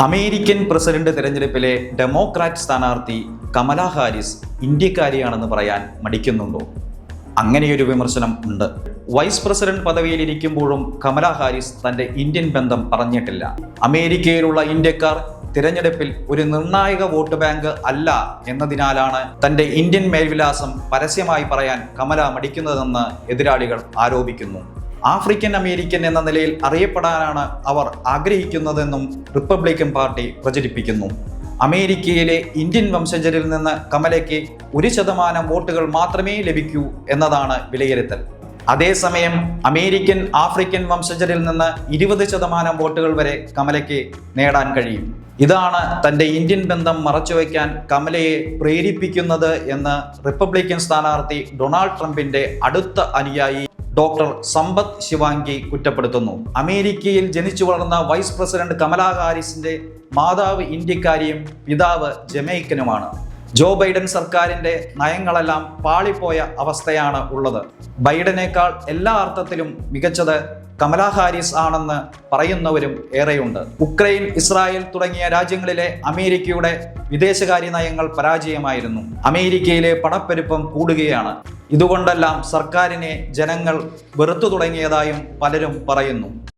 American president തിരഞ്ഞെടുപ്പിലെ democrat സ്ഥാനാർത്ഥി കമലാ ഹാരിസ് ഇന്ത്യക്കാരിയാണെന്ന് പറയാൻ മടിക്കുന്നുണ്ടോ? അങ്ങനെയൊരു വിമർശനം ഉണ്ട്. വൈസ് പ്രസിഡന്റ് പദവിയിലിരിക്കുമ്പോഴും കമലാ ഹാരിസ് തന്റെ ഇന്ത്യൻ ബന്ധം പറഞ്ഞിട്ടില്ല. അമേരിക്കയിലുള്ള ഇന്ത്യക്കാർ തിരഞ്ഞെടുപ്പിൽ ഒരു നിർണായക വോട്ട് ബാങ്ക് അല്ല എന്നതിനാലാണ് തന്റെ ഇന്ത്യൻ മേൽവിലാസം പരസ്യമായി പറയാൻ കമല മടിക്കുന്നതെന്ന് എതിരാളികൾ ആരോപിക്കുന്നു. ആഫ്രിക്കൻ അമേരിക്കൻ എന്ന നിലയിൽ അറിയപ്പെടാനാണ് അവർ ആഗ്രഹിക്കുന്നതെന്നും റിപ്പബ്ലിക്കൻ പാർട്ടി പ്രചരിപ്പിക്കുന്നു. അമേരിക്കയിലെ ഇന്ത്യൻ വംശജരിൽ നിന്ന് കമലയ്ക്ക് 1% വോട്ടുകൾ മാത്രമേ ലഭിക്കൂ എന്നതാണ് വിലയിരുത്തൽ. അതേസമയം അമേരിക്കൻ ആഫ്രിക്കൻ വംശജരിൽ നിന്ന് 20% വോട്ടുകൾ വരെ കമലയ്ക്ക് നേടാൻ കഴിയും. ഇതാണ് തന്റെ ഇന്ത്യൻ ബന്ധം മറച്ചുവെക്കാൻ കമലയെ പ്രേരിപ്പിക്കുന്നത് എന്ന് റിപ്പബ്ലിക്കൻ സ്ഥാനാർത്ഥി ഡൊണാൾഡ് ട്രംപിന്റെ അടുത്ത അനുയായി ഡോക്ടർ സമ്പത്ത് ശിവാംഗി കുറ്റപ്പെടുത്തുന്നു. അമേരിക്കയിൽ ജനിച്ചു വളർന്ന വൈസ് പ്രസിഡന്റ് കമലാ ഹാരിസിന്റെ മാതാവ് ഇന്ത്യക്കാരിയും പിതാവ് ജമൈക്കനുമാണ്. ജോ ബൈഡൻ സർക്കാരിന്റെ നയങ്ങളെല്ലാം പാളിപ്പോയ അവസ്ഥയാണ് ഉള്ളത്. ബൈഡനേക്കാൾ എല്ലാ അർത്ഥത്തിലും മികച്ചത് കമലാ ഹാരിസ് ആണെന്ന് പറയുന്നവരും ഏറെയുണ്ട്. ഉക്രൈൻ, ഇസ്രായേൽ തുടങ്ങിയ രാജ്യങ്ങളിലെ അമേരിക്കയുടെ വിദേശകാര്യ നയങ്ങൾ പരാജയമായിരുന്നു. അമേരിക്കയിലെ പണപ്പെരുപ്പം കൂടുകയാണ്. ഇതുകൊണ്ടെല്ലാം സർക്കാരിനെ ജനങ്ങൾ വെറുത്തു തുടങ്ങിയതായും പലരും പറയുന്നു.